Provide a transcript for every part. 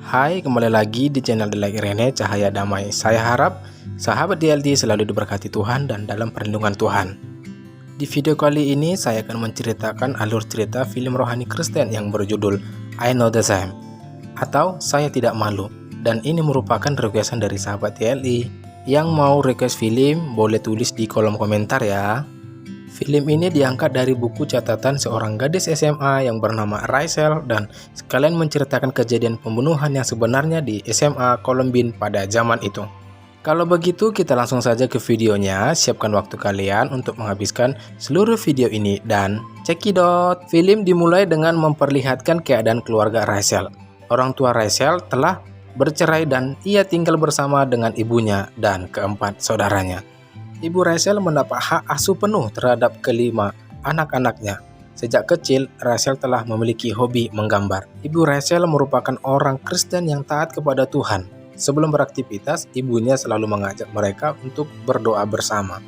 Hai, kembali lagi di channel The Light Rene Cahaya Damai. Saya harap sahabat DLT selalu diberkati Tuhan dan dalam perlindungan Tuhan. Di video kali ini saya akan menceritakan alur cerita film rohani Kristen yang berjudul I Know the Same atau Saya Tidak Malu, dan ini merupakan requestan dari sahabat DLI. Yang mau request film boleh tulis di kolom komentar ya. Film ini diangkat dari buku catatan seorang gadis SMA yang bernama Rachel dan sekalian menceritakan kejadian pembunuhan yang sebenarnya di SMA Columbine pada zaman itu. Kalau begitu kita langsung saja ke videonya. Siapkan waktu kalian untuk menghabiskan seluruh video ini dan cekidot. Film dimulai dengan memperlihatkan keadaan keluarga Rachel. Orang tua Rachel telah bercerai dan ia tinggal bersama dengan ibunya dan keempat saudaranya. Ibu Rachel mendapat hak asuh penuh terhadap kelima anak-anaknya. Sejak kecil, Rachel telah memiliki hobi menggambar. Ibu Rachel merupakan orang Kristen yang taat kepada Tuhan. Sebelum beraktivitas, ibunya selalu mengajak mereka untuk berdoa bersama.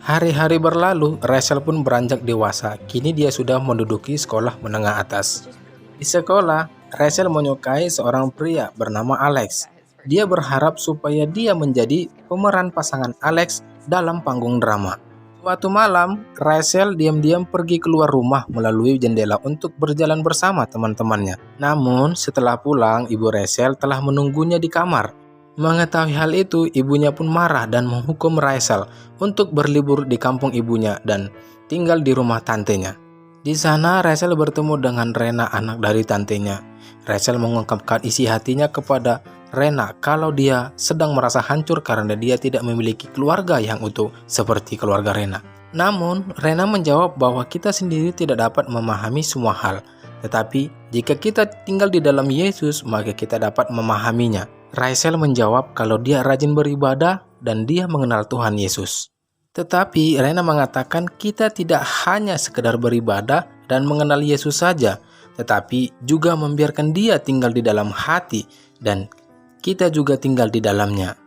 Hari-hari berlalu, Rachel pun beranjak dewasa. Kini dia sudah menduduki sekolah menengah atas. Di sekolah, Rachel menyukai seorang pria bernama Alex. Dia berharap supaya dia menjadi pemeran pasangan Alex dalam panggung drama. Suatu malam, Rachel diam-diam pergi keluar rumah melalui jendela untuk berjalan bersama teman-temannya. Namun, setelah pulang, ibu Rachel telah menunggunya di kamar. Mengetahui hal itu, ibunya pun marah dan menghukum Rachel untuk berlibur di kampung ibunya dan tinggal di rumah tantenya. Di sana, Rachel bertemu dengan Rena, anak dari tantenya. Rachel mengungkapkan isi hatinya kepada Rena kalau dia sedang merasa hancur karena dia tidak memiliki keluarga yang utuh seperti keluarga Rena. Namun, Rena menjawab bahwa kita sendiri tidak dapat memahami semua hal. Tetapi, jika kita tinggal di dalam Yesus, maka kita dapat memahaminya. Rachel menjawab kalau dia rajin beribadah dan dia mengenal Tuhan Yesus. Tetapi, Rena mengatakan kita tidak hanya sekedar beribadah dan mengenal Yesus saja, tetapi juga membiarkan dia tinggal di dalam hati dan kita juga tinggal di dalamnya.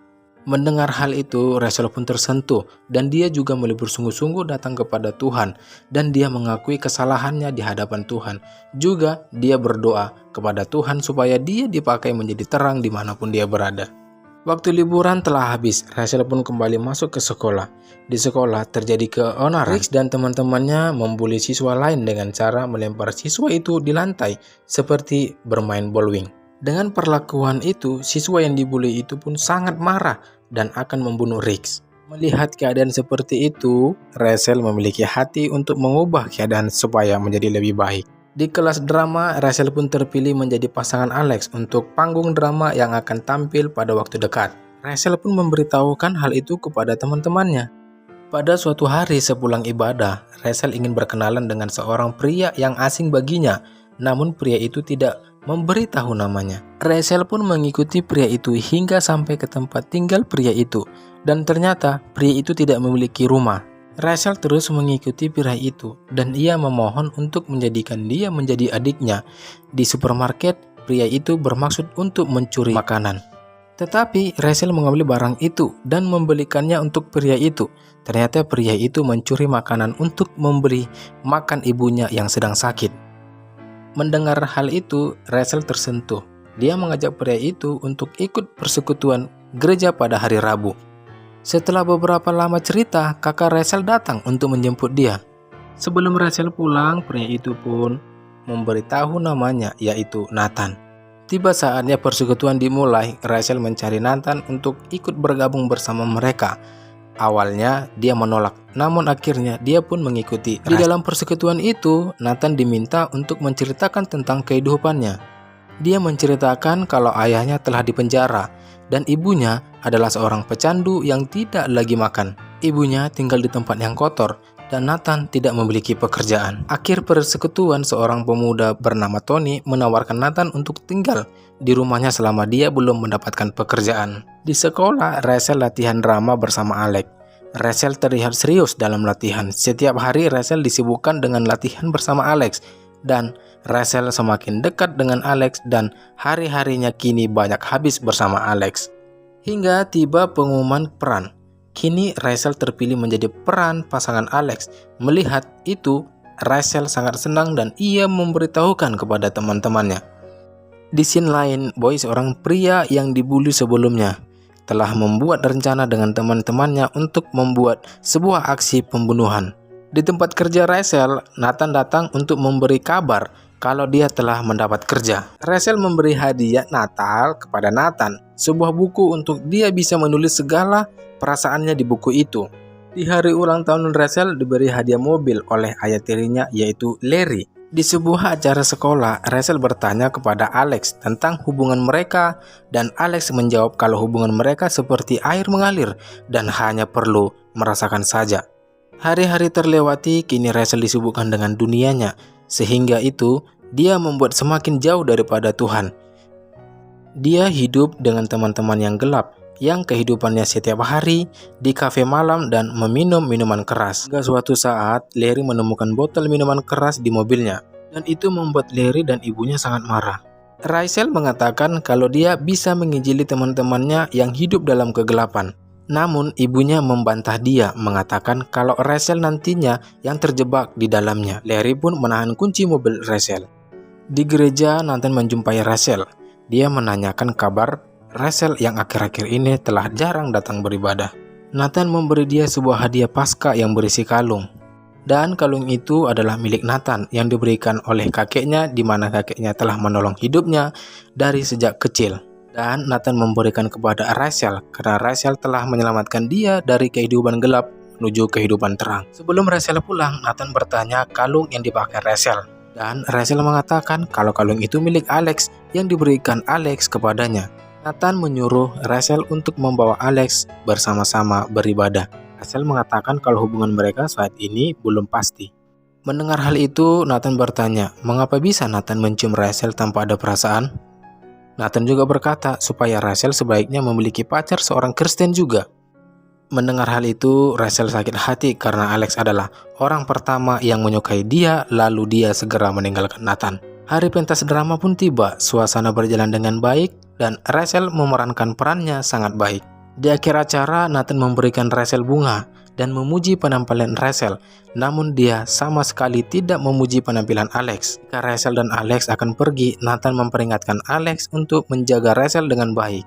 Mendengar hal itu, Rachel pun tersentuh dan dia juga mulai bersungguh-sungguh datang kepada Tuhan dan dia mengakui kesalahannya di hadapan Tuhan. Juga dia berdoa kepada Tuhan supaya dia dipakai menjadi terang dimanapun dia berada. Waktu liburan telah habis, Rachel pun kembali masuk ke sekolah. Di sekolah terjadi keonaran. Rick dan teman-temannya membuli siswa lain dengan cara melempar siswa itu di lantai seperti bermain bowling. Dengan perlakuan itu, siswa yang dibuli itu pun sangat marah dan akan membunuh Rick. Melihat keadaan seperti itu, Rachel memiliki hati untuk mengubah keadaan supaya menjadi lebih baik. Di kelas drama, Rachel pun terpilih menjadi pasangan Alex untuk panggung drama yang akan tampil pada waktu dekat. Rachel pun memberitahukan hal itu kepada teman-temannya. Pada suatu hari sepulang ibadah, Rachel ingin berkenalan dengan seorang pria yang asing baginya, namun pria itu tidak memberitahu namanya. Rachel pun mengikuti pria itu hingga sampai ke tempat tinggal pria itu, dan ternyata pria itu tidak memiliki rumah. Rachel terus mengikuti pria itu dan ia memohon untuk menjadikan dia menjadi adiknya. Di supermarket, pria itu bermaksud untuk mencuri makanan. Tetapi Rachel mengambil barang itu dan membelikannya untuk pria itu. Ternyata pria itu mencuri makanan untuk memberi makan ibunya yang sedang sakit. Mendengar hal itu, Rachel tersentuh. Dia mengajak pria itu untuk ikut persekutuan gereja pada hari Rabu. Setelah beberapa lama cerita, kakak Rachel datang untuk menjemput dia. Sebelum Rachel pulang, pria itu pun memberitahu namanya, yaitu Nathan. Tiba saatnya persekutuan dimulai, Rachel mencari Nathan untuk ikut bergabung bersama mereka. Awalnya dia menolak, namun akhirnya dia pun mengikuti. Di dalam persekutuan itu, Nathan diminta untuk menceritakan tentang kehidupannya. Dia menceritakan kalau ayahnya telah dipenjara dan ibunya adalah seorang pecandu yang tidak lagi makan. Ibunya tinggal di tempat yang kotor dan Nathan tidak memiliki pekerjaan. Akhir persekutuan, seorang pemuda bernama Tony menawarkan Nathan untuk tinggal di rumahnya selama dia belum mendapatkan pekerjaan. Di sekolah, Rachel latihan drama bersama Alex. Rachel terlihat serius dalam latihan. Setiap hari Rachel disibukkan dengan latihan bersama Alex dan Rachel semakin dekat dengan Alex dan hari-harinya kini banyak habis bersama Alex. Hingga tiba pengumuman peran. Kini Rachel terpilih menjadi peran pasangan Alex. Melihat itu, Rachel sangat senang dan ia memberitahukan kepada teman-temannya. Di scene lain, Boy, seorang pria yang dibully sebelumnya, telah membuat rencana dengan teman-temannya untuk membuat sebuah aksi pembunuhan. Di tempat kerja Rachel, Nathan datang untuk memberi kabar kalau dia telah mendapat kerja. Rachel memberi hadiah Natal kepada Nathan, sebuah buku untuk dia bisa menulis segala perasaannya di buku itu. Di hari ulang tahun Rachel diberi hadiah mobil oleh ayah tirinya yaitu Larry. Di sebuah acara sekolah, Rachel bertanya kepada Alex tentang hubungan mereka dan Alex menjawab kalau hubungan mereka seperti air mengalir dan hanya perlu merasakan saja. Hari-hari terlewati, kini Rachel disibukkan dengan dunianya, sehingga itu dia membuat semakin jauh daripada Tuhan. Dia hidup dengan teman-teman yang gelap, yang kehidupannya setiap hari di kafe malam dan meminum minuman keras. Hingga suatu saat, Larry menemukan botol minuman keras di mobilnya, dan itu membuat Larry dan ibunya sangat marah. Rachel mengatakan kalau dia bisa menginjili teman-temannya yang hidup dalam kegelapan. Namun ibunya membantah dia, mengatakan kalau Rachel nantinya yang terjebak di dalamnya. Larry pun menahan kunci mobil Rachel. Di gereja, Nathan menjumpai Rachel. Dia menanyakan kabar Rachel yang akhir-akhir ini telah jarang datang beribadah. Nathan memberi dia sebuah hadiah Paskah yang berisi kalung. Dan kalung itu adalah milik Nathan yang diberikan oleh kakeknya, di mana kakeknya telah menolong hidupnya dari sejak kecil. Dan Nathan memberikan kepada Rachel karena Rachel telah menyelamatkan dia dari kehidupan gelap menuju kehidupan terang. Sebelum Rachel pulang, Nathan bertanya kalung yang dipakai Rachel. Dan Rachel mengatakan kalau kalung itu milik Alex yang diberikan Alex kepadanya. Nathan menyuruh Rachel untuk membawa Alex bersama-sama beribadah. Rachel mengatakan kalau hubungan mereka saat ini belum pasti. Mendengar hal itu, Nathan bertanya, mengapa bisa Nathan mencium Rachel tanpa ada perasaan? Nathan juga berkata supaya Rachel sebaiknya memiliki pacar seorang Kristen juga. Mendengar hal itu, Rachel sakit hati karena Alex adalah orang pertama yang menyukai dia, lalu dia segera meninggalkan Nathan. Hari pentas drama pun tiba, suasana berjalan dengan baik, dan Rachel memerankan perannya sangat baik. Di akhir acara, Nathan memberikan Rachel bunga dan memuji penampilan Rachel, namun dia sama sekali tidak memuji penampilan Alex. Jika Rachel dan Alex akan pergi, Nathan memperingatkan Alex untuk menjaga Rachel dengan baik.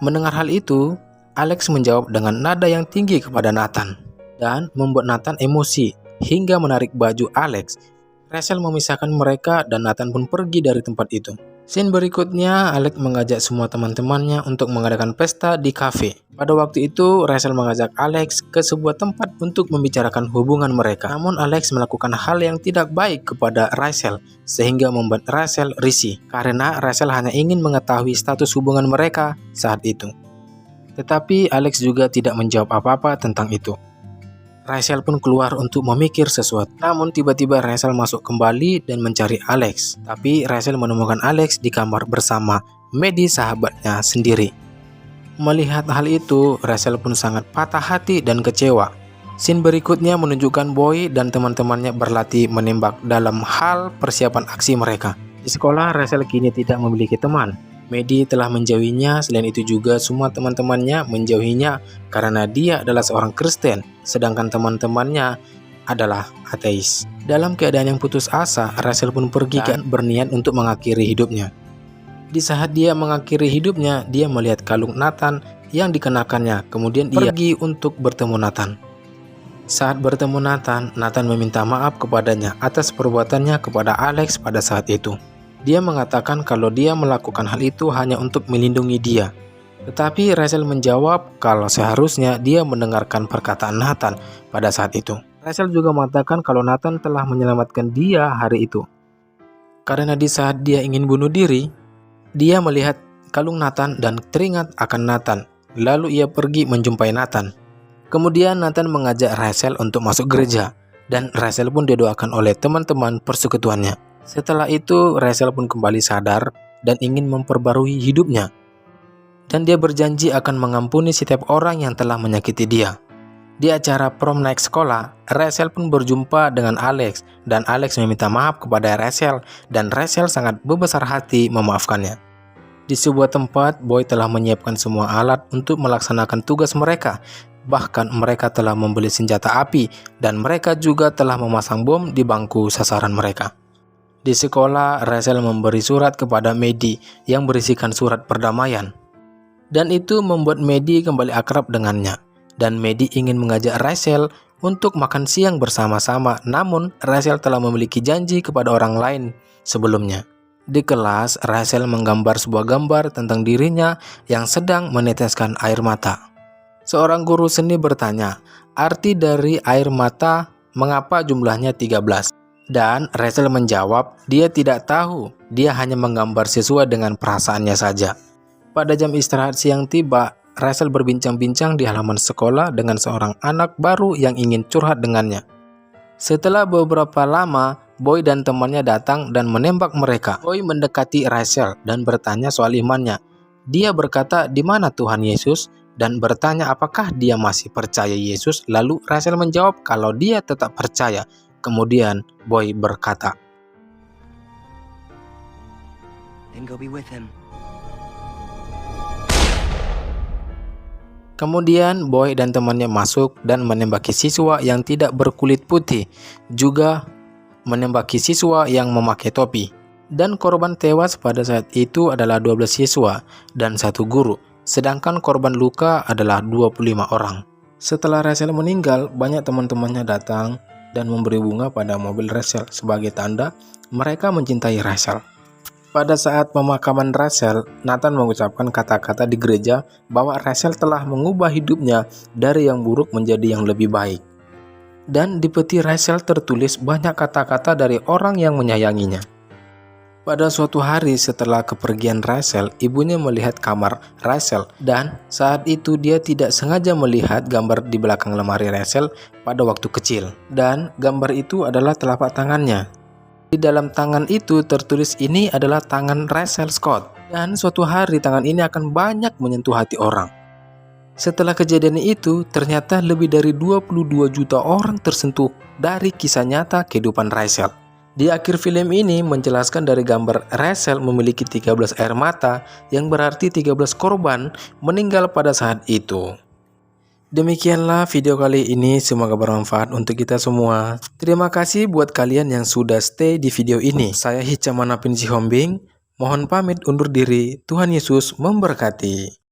Mendengar hal itu, Alex menjawab dengan nada yang tinggi kepada Nathan dan membuat Nathan emosi hingga menarik baju Alex. Rachel memisahkan mereka dan Nathan pun pergi dari tempat itu. Scene berikutnya, Alex mengajak semua teman-temannya untuk mengadakan pesta di kafe. Pada waktu itu, Rachel mengajak Alex ke sebuah tempat untuk membicarakan hubungan mereka. Namun Alex melakukan hal yang tidak baik kepada Rachel, sehingga membuat Rachel risih. Karena Rachel hanya ingin mengetahui status hubungan mereka saat itu. Tetapi Alex juga tidak menjawab apa-apa tentang itu. Rachel pun keluar untuk memikir sesuatu. Namun tiba-tiba Rachel masuk kembali dan mencari Alex. Tapi Rachel menemukan Alex di kamar bersama Maddie, sahabatnya sendiri. Melihat hal itu, Rachel pun sangat patah hati dan kecewa. Scene berikutnya menunjukkan Boy dan teman-temannya berlatih menembak dalam hal persiapan aksi mereka. Di sekolah, Rachel kini tidak memiliki teman. Maddie telah menjauhinya, selain itu juga semua teman-temannya menjauhinya karena dia adalah seorang Kristen, sedangkan teman-temannya adalah ateis. Dalam keadaan yang putus asa, Rachel pun pergi dan berniat untuk mengakhiri hidupnya. Di saat dia mengakhiri hidupnya, dia melihat kalung Nathan yang dikenakannya, kemudian dia pergi untuk bertemu Nathan. Saat bertemu Nathan, Nathan meminta maaf kepadanya atas perbuatannya kepada Alex pada saat itu. Dia mengatakan kalau dia melakukan hal itu hanya untuk melindungi dia. Tetapi Rachel menjawab kalau seharusnya dia mendengarkan perkataan Nathan pada saat itu. Rachel juga mengatakan kalau Nathan telah menyelamatkan dia hari itu. Karena di saat dia ingin bunuh diri, dia melihat kalung Nathan dan teringat akan Nathan. Lalu ia pergi menjumpai Nathan. Kemudian Nathan mengajak Rachel untuk masuk gereja, dan Rachel pun didoakan oleh teman-teman persekutuannya. Setelah itu, Rachel pun kembali sadar dan ingin memperbarui hidupnya. Dan dia berjanji akan mengampuni setiap orang yang telah menyakiti dia. Di acara prom naik sekolah, Rachel pun berjumpa dengan Alex, dan Alex meminta maaf kepada Rachel, dan Rachel sangat berbesar hati memaafkannya. Di sebuah tempat, Boy telah menyiapkan semua alat untuk melaksanakan tugas mereka. Bahkan mereka telah membeli senjata api dan mereka juga telah memasang bom di bangku sasaran mereka. Di sekolah, Rachel memberi surat kepada Maddie yang berisikan surat perdamaian. Dan itu membuat Maddie kembali akrab dengannya. Dan Maddie ingin mengajak Rachel untuk makan siang bersama-sama, namun Rachel telah memiliki janji kepada orang lain sebelumnya. Di kelas, Rachel menggambar sebuah gambar tentang dirinya yang sedang meneteskan air mata. Seorang guru seni bertanya, arti dari air mata mengapa jumlahnya 13? Dan Rachel menjawab, dia tidak tahu, dia hanya menggambar sesuai dengan perasaannya saja. Pada jam istirahat siang tiba, Rachel berbincang-bincang di halaman sekolah dengan seorang anak baru yang ingin curhat dengannya. Setelah beberapa lama, Boy dan temannya datang dan menembak mereka. Boy mendekati Rachel dan bertanya soal imannya. Dia berkata, "Di mana Tuhan Yesus?" dan bertanya apakah dia masih percaya Yesus. Lalu Rachel menjawab kalau dia tetap percaya. Kemudian Boy berkata, Then go be with him. Kemudian Boy dan temannya masuk dan menembaki siswa yang tidak berkulit putih, juga menembaki siswa yang memakai topi. Dan korban tewas pada saat itu adalah 12 siswa dan satu guru. Sedangkan korban luka adalah 25 orang. Setelah Rachel meninggal, banyak teman-temannya datang dan memberi bunga pada mobil Rachel sebagai tanda mereka mencintai Rachel. Pada saat pemakaman Rachel, Nathan mengucapkan kata-kata di gereja bahwa Rachel telah mengubah hidupnya dari yang buruk menjadi yang lebih baik. Dan di peti Rachel tertulis banyak kata-kata dari orang yang menyayanginya. Pada suatu hari setelah kepergian Rachel, ibunya melihat kamar Rachel dan saat itu dia tidak sengaja melihat gambar di belakang lemari Rachel pada waktu kecil. Dan gambar itu adalah telapak tangannya. Di dalam tangan itu tertulis ini adalah tangan Rachel Scott. Dan suatu hari tangan ini akan banyak menyentuh hati orang. Setelah kejadian itu, ternyata lebih dari 22 juta orang tersentuh dari kisah nyata kehidupan Rachel. Di akhir film ini menjelaskan dari gambar Rachel memiliki 13 air mata yang berarti 13 korban meninggal pada saat itu. Demikianlah video kali ini, semoga bermanfaat untuk kita semua. Terima kasih buat kalian yang sudah stay di video ini. Saya Hicamana Pinci Hombing, mohon pamit undur diri. Tuhan Yesus memberkati.